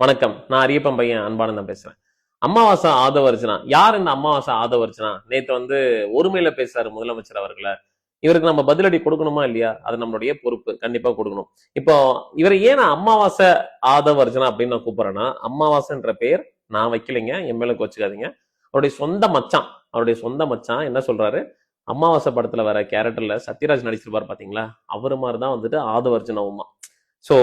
வணக்கம். நான் அரியப்பன் பையன் அன்பானந்தம் பேசுறேன். அமாவாசை ஆதவர்ஜுனா யார்? இந்த அமாவாசை ஆதவர்ஜுனா நேத்து ஒருமையில பேசுறாரு முதலமைச்சர் அவர்களை. இவருக்கு நம்ம பதிலடி கொடுக்கணுமா இல்லையா? அது நம்மளுடைய பொறுப்பு, கண்டிப்பா கொடுக்கணும். இப்போ இவரை ஏன் நான் அமாவாசை ஆதவர்ஜுனா அப்படின்னு நான் கூப்பிடுறேன்னா, அமாவாசைன்ற பெயர் நான் வைக்கலைங்க, என் மேல வச்சுக்காதீங்க. அவருடைய சொந்த மச்சான் என்ன சொல்றாரு? அமாவாசை படத்துல வர கேரக்டர்ல சத்யராஜ் நடிச்சிருப்பாரு பாத்தீங்களா, அவரு மாதிரிதான் ஆதவர்ஜுனாவுமா. சோ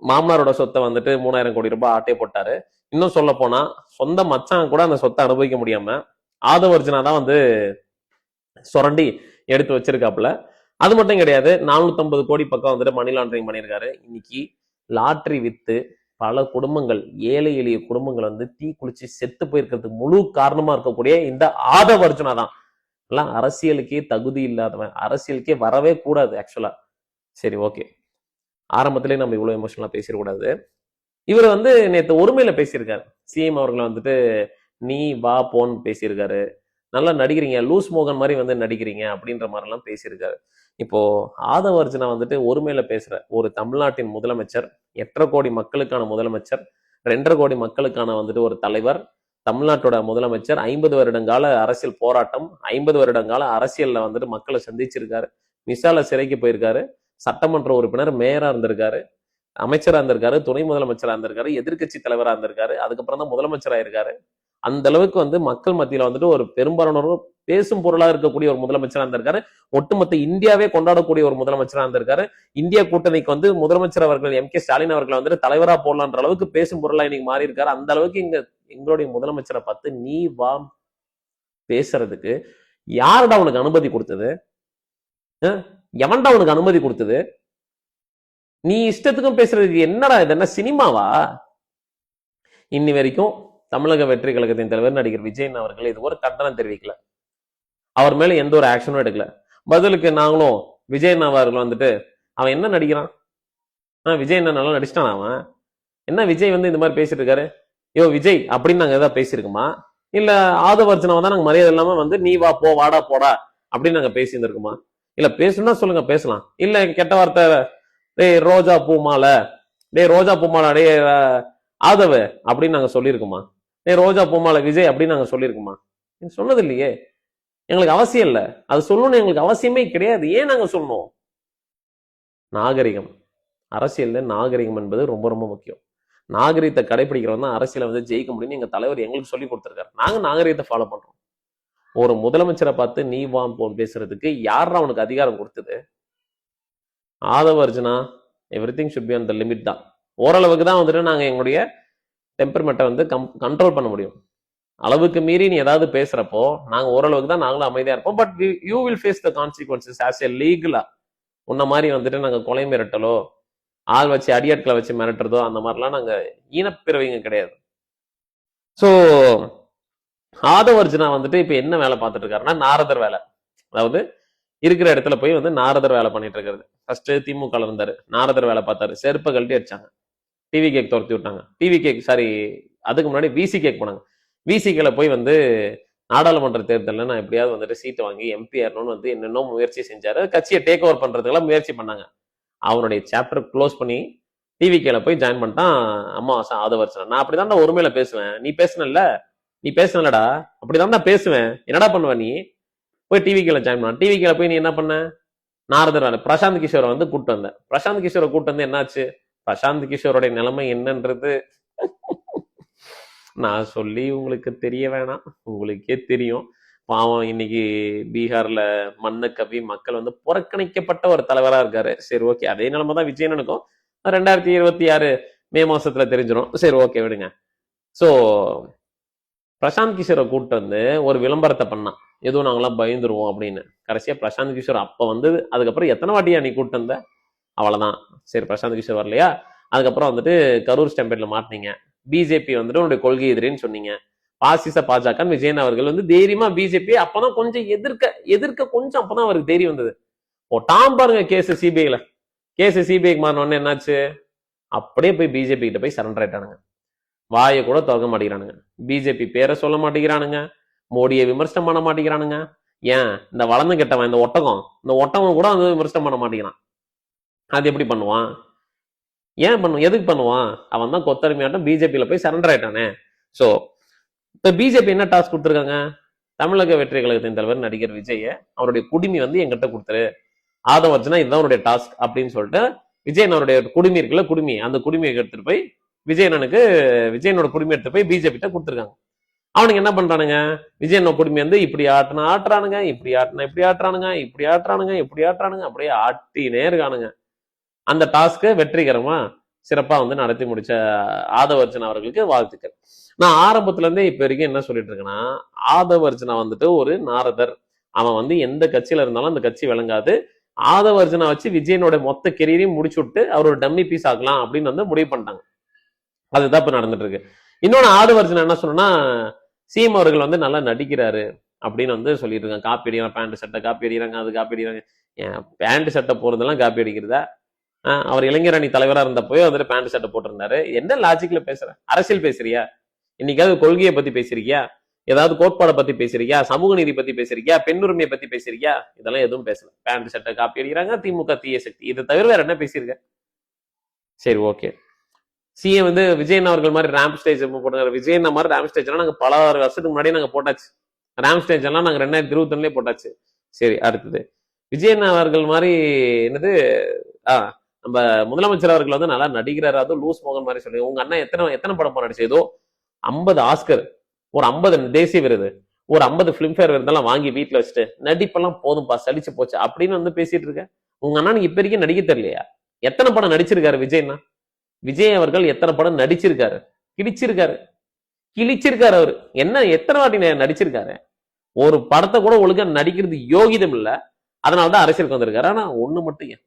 மாமனாரோட சொத்தை 3000 கோடி ரூபாய் ஆட்டே போட்டாரு. இன்னும் சொல்ல போனா சொந்த மச்சான் கூட அந்த சொத்தை அனுபவிக்க முடியாம ஆதவர்ஜுனா தான் சுரண்டி எடுத்து வச்சிருக்காப்புல. அது மட்டும் கிடையாது, 450 கோடி பக்கம் மணி லாண்டரிங் பண்ணியிருக்காரு. இன்னைக்கு லாட்டரி வித்து பல குடும்பங்கள், ஏழை எளிய குடும்பங்கள் தீ குளிச்சு செத்து போயிருக்கிறதுக்கு முழு காரணமா இருக்கக்கூடிய இந்த ஆதவர்ஜுனா தான். எல்லாம் அரசியலுக்கே தகுதி இல்லாதவன், அரசியலுக்கே வரவே கூடாது ஆக்சுவலா. சரி, ஓகே. ஆரம்பத்திலே நம்ம இவ்வளவு எமோஷனலா பேசிடக்கூடாது. இவர் நேத்து ஒருமையில பேசியிருக்காரு. சிஎம் அவர்களை நீ வா போன்னு பேசியிருக்காரு. நல்லா நடிக்கிறீங்க, லூஸ் மோகன் மாதிரி நடிக்கிறீங்க அப்படின்ற மாதிரி எல்லாம் பேசியிருக்காரு. இப்போ ஆதவர்ஜுனா ஒருமையில பேசுற ஒரு தமிழ்நாட்டின் முதலமைச்சர், 8.5 கோடி மக்களுக்கான முதலமைச்சர், 2.5 கோடி மக்களுக்கான ஒரு தலைவர், தமிழ்நாட்டோட முதலமைச்சர், 50 வருடங்கால அரசியல் போராட்டம், 50 வருடங்கால அரசியல்ல மக்களை சந்திச்சிருக்காரு. மிசால சிறைக்கு போயிருக்காரு, சட்டமன்ற உறுப்பினர், மேயரா இருந்திருக்காரு, அமைச்சரா இருந்திருக்காரு, துணை முதலமைச்சரா இருந்திருக்காரு, எதிர்கட்சி தலைவரா இருந்திருக்காரு, அதுக்கப்புறம் தான் முதலமைச்சரா இருக்காரு. அந்த அளவுக்கு மக்கள் மத்தியில ஒரு பெரும்பாலானோர் பேசும் பொருளா இருக்கக்கூடிய ஒரு முதலமைச்சரா இருந்திருக்காரு. ஒட்டுமொத்த இந்தியாவே கொண்டாடக்கூடிய ஒரு முதலமைச்சரா இருந்திருக்காரு. இந்தியா கூட்டணிக்கு முதலமைச்சர் அவர்கள் M.K. ஸ்டாலின் அவர்கள் தலைவரா போடலான்ற அளவுக்கு பேசும் பொருளா இன்னைக்கு மாறி இருக்காரு. அந்த அளவுக்கு எங்களுடைய முதலமைச்சரை பார்த்து நீ வா பேசுறதுக்கு யாருடா உனக்கு அனுமதி கொடுத்தது? எவன்டா உனக்கு அனுமதி கொடுத்தது? நீ இஷ்டத்துக்கும் பேசுறதுக்கு என்னடா இது? என்ன சினிமாவா? இன்னி வரைக்கும் தமிழக வெற்றி கழகத்தின் தலைவர் நடிகர் விஜயன் அவர்கள் இது ஒரு கண்டனம் தெரிவிக்கல. அவர் மேல எந்த ஒரு ஆக்ஷனும் எடுக்கல. பதிலுக்கு நாங்களும் விஜயன் அவர்கள் அவன் என்ன நடிக்கிறான்? விஜய் என்ன நல்லா நடிச்சிட்டான்? அவன் என்ன விஜய் இந்த மாதிரி பேசிட்டு இருக்காரு? விஜய் அப்படின்னு நாங்க ஏதாவது பேசியிருக்குமா? இல்ல ஆதவர்ஜுனாவை தான் நாங்க மரியாதை இல்லாம நீ வா போ, வாடா போடா அப்படின்னு நாங்க பேசியிருந்திருக்குமா? இல்ல பேசணும்னா சொல்லுங்க, பேசலாம். இல்ல கெட்ட வார்த்தை, டே ரோஜா பூ மாலை, டே ஆதவ அப்படின்னு நாங்க சொல்லியிருக்குமா? ரோஜா பூ மாலை விஜய் அப்படின்னு நாங்க சொல்லியிருக்குமா? சொன்னது இல்லையே. எங்களுக்கு அவசியம் இல்ல, அது சொல்லணும்னு எங்களுக்கு அவசியமே கிடையாது. ஏன் நாங்க சொல்லணும்? நாகரிகம், அரசியல்ல நாகரிகம் என்பது ரொம்ப ரொம்ப முக்கியம். நாகரிகத்தை கடைபிடிக்கிறவங்க தான் அரசியல ஜெயிக்க முடியும்னு எங்க தலைவர் எங்களுக்கு சொல்லி கொடுத்திருக்காரு. நாங்க நாகரிகத்தை ஃபாலோ பண்றோம். ஒரு முதலமைச்சரை பார்த்து நீ வாம் போன் பேசுறதுக்கு யாரா அவனுக்கு அதிகாரம் கொடுத்தது? Aadhav Arjuna everything should be on the limit தான். ஓரளவுக்கு தான் நாங்க எங்களுடைய டெம்பர்மெண்ட்டை கண்ட்ரோல் பண்ண முடியும். அளவுக்கு மீறி நீ ஏதாவது பேசுறப்போ நாங்க ஓரளவுக்கு தான் நாங்களும் அமைதியா இருப்போம். But you will face the consequences as a லீகலா. உன்ன மாதிரி நாங்க கொலை மிரட்டலோ, ஆள் வச்சு அடியாட்களை வச்சு மிரட்டுறதோ அந்த மாதிரிலாம் நாங்க ஈனப்பிறவிங்க கிடையாது. ஸோ ஆதவர்ஜுனா இப்ப என்ன வேலை பார்த்துட்டு இருக்காருன்னா, நாரதர் வேலை. அதாவது இருக்கிற இடத்துல போய் நாரதர் வேலை பண்ணிட்டு இருக்காரு. ஃபர்ஸ்ட் திமுக இருந்தாரு, நாரதர் வேலை பார்த்தாரு, செருப்பை கழட்டி அடிச்சாங்க, டிவி கேக் துரத்தி விட்டாங்க. டிவி கேக் சாரி, அதுக்கு முன்னாடி விசி கேக் போனாங்க. விசிகேல போய் நாடாளுமன்ற தேர்தலில் நான் எப்படியாவது சீட்டை வாங்கி எம்பி ஆறணும்னு என்னென்னோ முயற்சி செஞ்சாரு. கட்சியை டேக் ஓவர் பண்றதுக்கெல்லாம் முயற்சி பண்ணாங்க. அவனுடைய சாப்டர் க்ளோஸ் பண்ணி டிவிகேல போய் ஜாயின் பண்ணிட்டான் அமாவாசை ஆதவர்ஜுனா. நான் அப்படிதான் ஒருமையில பேசுவேன். நீ பேசுனலடா, அப்படிதான் பேசுவேன். என்னடா பண்ணுவ நீ? போய் டிவிகேல ஜாயின் பண்ண. டிவிகேல போய் நீ என்ன பண்ண? நாரதர் பிரசாந்த் கிஷோரை கூட்டு வந்த. பிரசாந்த் கிஷோரை கூட்டு என்னாச்சு? பிரசாந்த் கிஷோருடைய நிலைமை என்னன்றது நான் சொல்லி உங்களுக்கு தெரிய வேணாம், உங்களுக்கே தெரியும். பாவம், இன்னைக்கு பீகார்ல மண்ணு கவி மக்கள் புறக்கணிக்கப்பட்ட ஒரு தலைவரா இருக்காரு. சரி, ஓகே. அதே நிலைமை தான் விஜயனுக்கும் 2026 மே மாசத்துல தெரிஞ்சிடும். சரி, ஓகே, விடுங்க. சோ பிரசாந்த் கிஷோரை கூப்பிட்டு ஒரு விளம்பரத்தை பண்ணான், எதுவும் நாங்களாம் பயந்துருவோம் அப்படின்னு. கடைசியா பிரசாந்த் கிஷோர் அப்ப அதுக்கப்புறம் எத்தனை வாட்டியா நீ கூப்பிட்டு வந்த? அவ்வளவுதான். சரி, பிரசாந்த் கிஷோர் வரலையா? அதுக்கப்புறம் கரூர் ஸ்டெம்பேட்ல மாட்டினீங்க. பிஜேபி உங்களுடைய கொள்கை எதிரின்னு சொன்னீங்க. பாசிச பாஜக விஜயன் அவர்கள் தைரியமா பிஜேபி அப்பதான் கொஞ்சம் எதிர்க்க கொஞ்சம் அப்பதான் அவருக்கு தைரியம் வந்தது. டாம் பாருங்க கேஸ் சிபிஐக்கு மாறினோடனே என்னாச்சு? அப்படியே போய் பிஜேபி கிட்ட போய் சரண்டர் ஆயிட்டானுங்க. வாயை கூட திறக்க மாட்டேங்கிறானுங்க. பிஜேபி பேரை சொல்ல மாட்டேங்கிறானுங்க. மோடியை விமர்சனம் பண்ண மாட்டேங்கிறானுங்க. ஏன் இந்த வளர்ந்து கெட்டவன் இந்த ஒட்டகம் கூட விமர்சனம் பண்ண மாட்டேங்கிறான். அது எப்படி பண்ணுவான்? ஏன் பண்ணுவான், எதுக்கு பண்ணுவான்? அவன் தான் கொத்தடிமையாட்டம் பிஜேபியில போய் சரண்டர் ஆயிட்டானே. சோ இப்ப பிஜேபி என்ன டாஸ்க் கொடுத்துருக்காங்க? தமிழக வெற்றி கழகத்தின் தலைவர் நடிகர் விஜய அவருடைய குடிமி வந்து எங்கிட்ட கொடுத்துரு, ஆதவர்ஜனா இதுதான் அவருடைய டாஸ்க் அப்படின்னு சொல்லிட்டு விஜயன் அவருடைய குடிமி இருக்குல்ல, குடிமி, அந்த குடிமையை எடுத்துட்டு போய் விஜயனனுக்கு, விஜயனோட குடிமை எடுத்து போய் பிஜேபி கிட்ட கொடுத்துருக்காங்க. அவனுக்கு என்ன பண்றானுங்க? விஜயனோட குடிமை வந்து இப்படி ஆட்டுறானுங்க, இப்படி இப்படி ஆட்டுறானுங்க, இப்படி ஆட்டுறானுங்க, இப்படி ஆட்டுறானுங்க, அப்படியே ஆட்டினே இருக்கானுங்க. அந்த டாஸ்க்கை வெற்றிகரமா சிறப்பா வந்து நடத்தி முடிச்ச ஆதவர்ஜனா அவர்களுக்கு வாழ்த்துக்கள். நான் ஆரம்பத்துல இருந்தே இப்ப வரைக்கும் என்ன சொல்லிட்டு இருக்கேன்னா, ஆதவர்ஜனா வந்துட்டு ஒரு நாரதர். அவன் வந்து எந்த கட்சியில இருந்தாலும் அந்த கட்சி விளங்காது. ஆதவர்ஜனா வச்சு விஜயனோட மொத்த கெரியரையும் முடிச்சு விட்டு அவர் ஒரு டம்மி பீஸ் ஆகலாம் அப்படின்னு வந்து முடிவு பண்ணிட்டாங்க. அதுதான் இப்ப நடந்துட்டு இருக்கு. இன்னொன்னு ஆதவர்ஜனா என்ன சொன்னா, சிஎம் அவர்கள் வந்து நல்லா நடிக்கிறாரு அப்படின்னு வந்து சொல்லிட்டு இருக்காங்க. காப்பி அடிக்கிறாங்க, பேண்ட் சட்டை காப்பி அடிக்கிறாங்க, அது காப்பி அடிக்கிறாங்க. பேண்ட் சட்டை போறதெல்லாம் காப்பி அடிக்கிறதா? அவர் இளைஞர் அணி தலைவரா இருந்தப்போ வந்துட்டு பேண்ட் சட்டை போட்டிருந்தாரு. என்ன லாஜிக்ல பேசுற? அரசியல் பேசுறியா? இன்னைக்காவது கொள்கையை பத்தி பேசுறியா? ஏதாவது கோட்பாடை பத்தி பேசுறியா? சமூக நீதி பத்தி பேசுறியா? பெண்ணுரிமையை பத்தி பேசுறியா? இதெல்லாம் எதுவும் பேசல. பேண்ட் சட்டை காப்பி அடிக்கிறாங்க, திமுக தீய சக்தி, இதை தவிர வேற என்ன பேசியிருக்க? சரி, ஓகே. சிஎம் வந்து விஜயன் அவர்கள் மாதிரி ரேம்ப் ஸ்டேஜ் போட்டாங்க. விஜயன் மாதிரி ரேம்ப் ஸ்டேஜ் எல்லாம் நாங்க பல வருஷத்துக்கு முன்னாடி நாங்க போட்டாச்சு. ரேம்ப் ஸ்டேஜ் எல்லாம் நாங்க 2021 போட்டாச்சு. சரி, அடுத்தது விஜயன் அவர்கள் மாதிரி என்னது, நம்ம முதலமைச்சர் அவர்கள் வந்து நல்லா நடிக்கிறாரு, அதுவும் லூஸ் மோகன் மாதிரி சொல்லி. உங்க அண்ணன் எத்தனை படம் நடிச்சு? ஏதோ 50 ஆஸ்கர், ஒரு 50 தேசிய விருது, ஒரு 50 பிலிம்ஃபேர் விருதெல்லாம் வாங்கி வீட்டுல வச்சுட்டு நடிப்பெல்லாம் போதும்பா சலிச்சு போச்சு அப்படின்னு வந்து பேசிட்டு இருக்க. உங்க அண்ணனுக்கு இப்ப வரைக்கும் நடிக்க தெரியலையா? எத்தனை படம் நடிச்சிருக்காரு விஜய்னா? விஜய் அவர்கள் எத்தனை படம் நடிச்சிருக்காரு? கிழிச்சிருக்காரு அவரு. என்ன எத்தனை வாட்டி நடிச்சிருக்காரு? ஒரு படத்தை கூட ஒழுங்கா நடிக்கிறது யோகிதம் இல்ல. அதனாலதான் அரசியலுக்கு வந்திருக்காரு. ஆனா ஒண்ணு மட்டும், ஏன்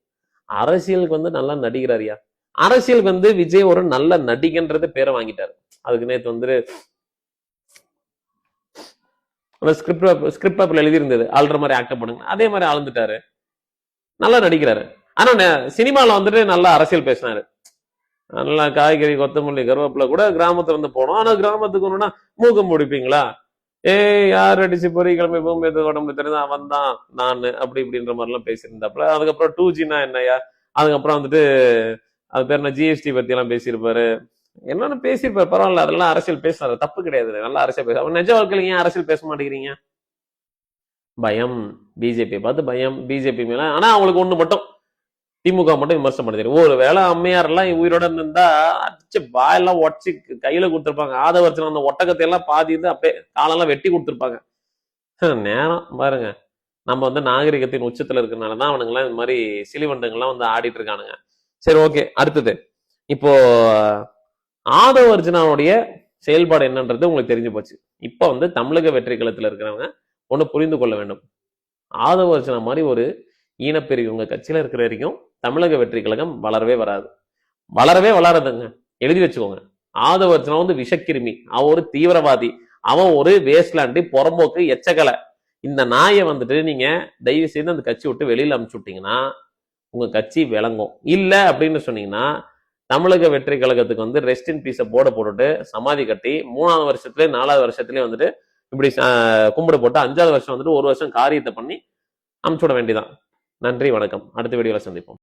அரசியலுக்கு வந்து நல்லா நடிக்கிறாரியா? அரசியலுக்கு வந்து விஜய் ஒரு நல்ல நடிகன்றது பேரை வாங்கிட்டாரு. அதுக்கு நேற்று வந்து ஸ்கிரிப்ட் பேப்பர்ல எழுதி இருந்தது, ஆள்ற மாதிரி ஆக்ட் பண்ணுங்க, அதே மாதிரி ஆழ்ந்துட்டாரு. நல்லா நடிக்கிறாரு. ஆனா சினிமால வந்துட்டு நல்லா அரசியல் பேசினாரு. நல்லா காய்கறி, கொத்தமல்லி, கருவேப்பிலை கூட கிராமத்துல இருந்து போனோம். ஆனா கிராமத்துக்கு ஒண்ணுன்னா மூக்கம் முடிப்பீங்களா? யார் அடிச்சு பொறி கிளம்பி பூமி உடம்புல தெரிஞ்சா அவன் தான் நான் அப்படி இப்படின்ற மாதிரி எல்லாம் பேசியிருந்தாப்புல. அதுக்கப்புறம் 2Gனா என்னையா, அதுக்கப்புறம் வந்துட்டு அது பேர் என்ன, ஜிஎஸ்டி பத்தி எல்லாம் பேசியிருப்பாரு. என்னன்னு பேசியிருப்பாரு, பரவாயில்ல, அதெல்லாம் அரசியல் பேசுறாரு, தப்பு கிடையாது, நல்லா அரசியல் பேச. அவன் நிஜ வாழ்க்கையில ஏன் அரசியல் பேச மாட்டேங்கிறீங்க? பயம், பிஜேபி பார்த்து பயம், பிஜேபி மேல. ஆனா அவங்களுக்கு ஒண்ணு மட்டும், திமுக மட்டும் விமர்சனம் பண்ணுது. ஒரு வேளை அம்மையார் எல்லாம் உயிரோட இருந்தா அடிச்சு வாயெல்லாம் உடச்சு கையில கொடுத்துருப்பாங்க. ஆதவர்ஜனா அந்த ஒட்டகத்தை எல்லாம் பாதி இருந்து அப்படியே காலெல்லாம் வெட்டி கொடுத்துருப்பாங்க. நேரம் பாருங்க, நம்ம வந்து நாகரிகத்தின் உச்சத்துல இருக்கிறதுனாலதான் அவனுங்க எல்லாம் இந்த மாதிரி சிலிவண்டங்கள்லாம் வந்து ஆடிட்டு இருக்கானுங்க. சரி, ஓகே. அடுத்தது, இப்போ ஆதவர்ஜனாவுடைய செயல்பாடு என்னன்றது உங்களுக்கு தெரிஞ்சு போச்சு. இப்ப வந்து தமிழக வெற்றி கழகத்துல இருக்கிறவங்க ஒண்ணு புரிந்து கொள்ள வேண்டும். ஆதவர்ஜனா மாதிரி ஒரு ஈனப்பிரிவு உங்க கட்சியில இருக்கிற வரைக்கும் தமிழக வெற்றி கழகம் வளரவே வளராதுங்க. எழுதி வச்சுக்கோங்க. ஆதவர்ஜனா வந்து விஷக்கிருமி, அவன் ஒரு தீவிரவாதி, அவன் ஒரு வேஸ்ட்லாண்டி, புறம்போக்கு, எச்சக்கலை. இந்த நாயை வந்துட்டு நீங்க தயவு செய்து அந்த கட்சி விட்டு வெளியில அனுப்பிச்சு விட்டீங்கன்னா உங்க கட்சி விளங்கும். இல்ல அப்படின்னு சொன்னீங்கன்னா தமிழக வெற்றி கழகத்துக்கு வந்து ரெஸ்ட் இன் பீஸை போட்டுட்டு சமாதி கட்டி 3வது வருஷத்துலயே 4வது வருஷத்துலயே வந்துட்டு இப்படி கும்பிடு போட்டு 5வது வருஷம் வந்துட்டு 1 வருஷம் காரியத்தை பண்ணி அனுப்பிச்சு விட வேண்டியதான். நன்றி, வணக்கம். அடுத்த வீடியோல சந்திப்போம்.